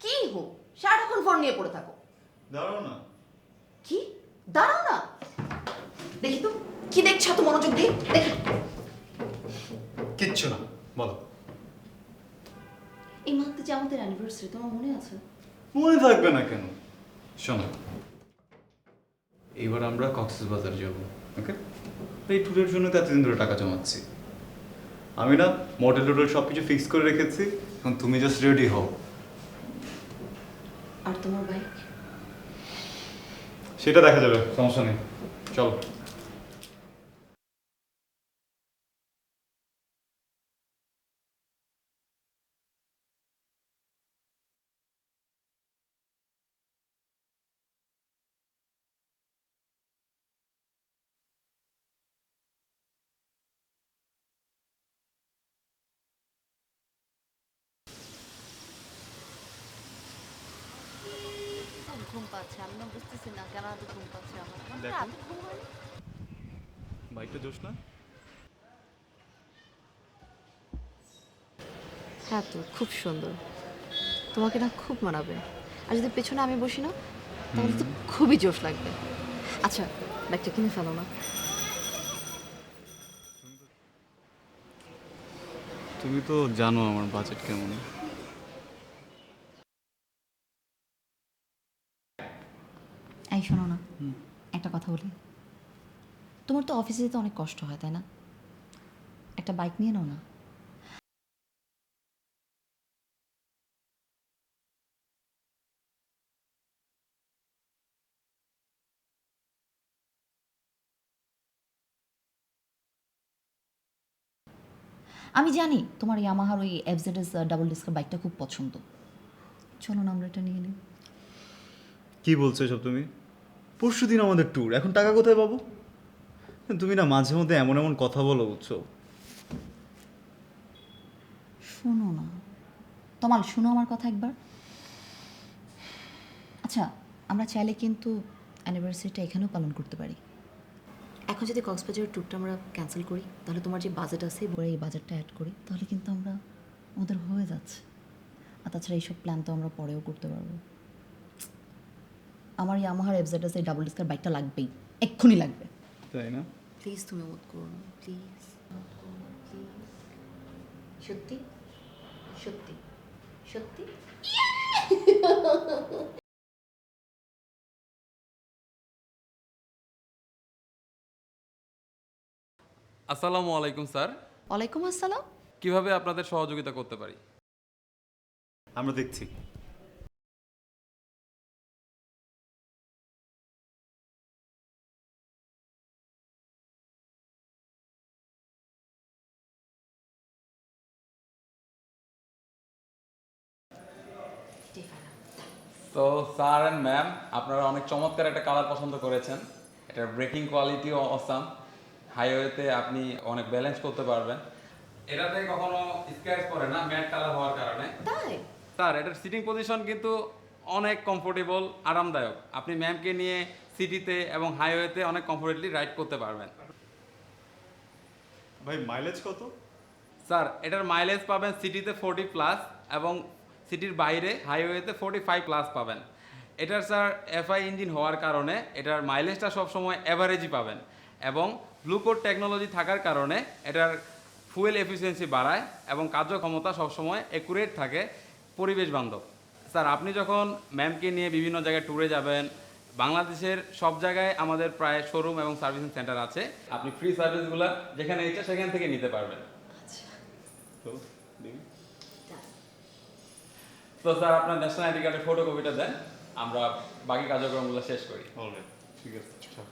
কি গো সারাক্ষণ ফোন নিয়ে পড়ে থাকো? দাঁড়াও না। কি দাঁড়াও না? দেখি তো কি দেখছো তো মনোযোগ দিয়ে দেখি। কিচ্ছু না, বলো। এই মাত্র যে আমাদের অ্যানিভার্সারি, তোমার মনে আছে? মনে থাকবে না কেন? শোনো, এইবার আমরা কক্সবাজার যাব, ওকে? এই ট্যুরের জন্য তো এতদিন ধরে টাকা জমাচ্ছি। আমি না মডেল টোডেল সব কিছু ফিক্স করে রেখেছি, এখন তুমি জাস্ট রেডি হও। আর তোমার বাইক? সেটা দেখা যাবে, সমস্যা নেই, চলো। ঘুম পাচ্ছে, আমি না বুঝতেছি না কেন এত ঘুম পাচ্ছে আমার। দেখো। এত ঘুম হয়নি? বাইকটা জোশ না? হ্যাঁ তো খুব সুন্দর, তোমাকে না খুব মানাবে। আর যদি পেছনে আমি বসি না তাহলে তো খুবই জোশ লাগবে। আচ্ছা ব্যাগটা কিনে ফেলো না। তুমি তো জানো আমার বাজেট কেমন। এই শোনো না, একটা কথা বলি। তোমার তো অফিসে যেতে অনেক কষ্ট হয় তাই না? একটা বাইক নিয়ে নাও না। আমি জানি তোমার ইয়ামাহার ওই এফজেডএস ডাবল ডিস্কের বাইকটা খুব পছন্দ। চলো না আমরা এটা নিয়ে নিই। কি বলছো এসব তুমি? পরশু দিন আমাদের ট্যুর, এখন টাকা কোথায় পাবো? তুমি না মাঝে মধ্যে এমন এমন কথা বলো, বুঝছো? শোনো না তোমার, শোনো আমার কথা একবার। আচ্ছা আমরা চাইলে কিন্তু অ্যানিভার্সারিটা এখানেও পালন করতে পারি। এখন যদি কক্সবাজারের ট্যুরটা আমরা ক্যান্সেল করি তাহলে তোমার যে বাজেট আছে বলে এই বাজেটটা অ্যাড করি, তাহলে কিন্তু আমরা আমাদের হয়ে যাচ্ছে। আর তাছাড়া এইসব প্ল্যান তো আমরা পরেও করতে পারবো। আমার ইয়ামাহার এফজেডএস এই ডাবল ডিস্কের বাইকটা লাগবেই, এক্ষুনি লাগবে। তাই না? প্লিজ তুমি মত করো না, প্লিজ। সত্যি সত্যি সত্যি। আসসালামু আলাইকুম স্যার। ওয়ালাইকুম আসসালাম। কিভাবে আপনাদের সহযোগিতা করতে পারি? আমরা দেখছি। তো স্যার অ্যান্ড ম্যাম, আপনারা অনেক চমৎকার একটা কালার পছন্দ করেছেন। এটার ব্রেকিং কোয়ালিটিও অসাম। হাইওয়েতে আপনি অনেক ব্যালেন্স করতে পারবেন। এটাতে কখনো স্ক্র্যাচ পড়ে না ম্যাট কালার হওয়ার কারণে। তাই স্যার এটার সিটিং পজিশন কিন্তু অনেক কমফোর্টেবল, আরামদায়ক। আপনি ম্যামকে নিয়ে সিটিতে এবং হাইওয়েতে অনেক কমফোর্টেবলি রাইড করতে পারবেন। ভাই মাইলেজ কত? স্যার এটার মাইলেজ পাবেন সিটিতে 40+ এবং সিটির বাইরে হাইওয়েতে 45+ পাবেন। এটার স্যার এফআই ইঞ্জিন হওয়ার কারণে এটার মাইলেজটা সবসময় অ্যাভারেজই পাবেন এবং ব্লুকোড টেকনোলজি থাকার কারণে এটার ফুয়েল এফিসিয়েন্সি বাড়ায় এবং কার্যক্ষমতা সবসময় অ্যাকুরেট থাকে, পরিবেশ বান্ধব। স্যার আপনি যখন ম্যামকে নিয়ে বিভিন্ন জায়গায় ট্যুরে যাবেন, বাংলাদেশের সব জায়গায় আমাদের প্রায় শোরুম এবং সার্ভিসিং সেন্টার আছে। আপনি ফ্রি সার্ভিসগুলো যেখানে ইচ্ছা সেখান থেকে নিতে পারবেন। তো দেখি। তো স্যার আপনার ন্যাশনাল আইডি কার্ডের ফটোকপিটা দেন, আমরা বাকি কার্যক্রমগুলো শেষ করি। অলরাইট, ঠিক আছে, চল।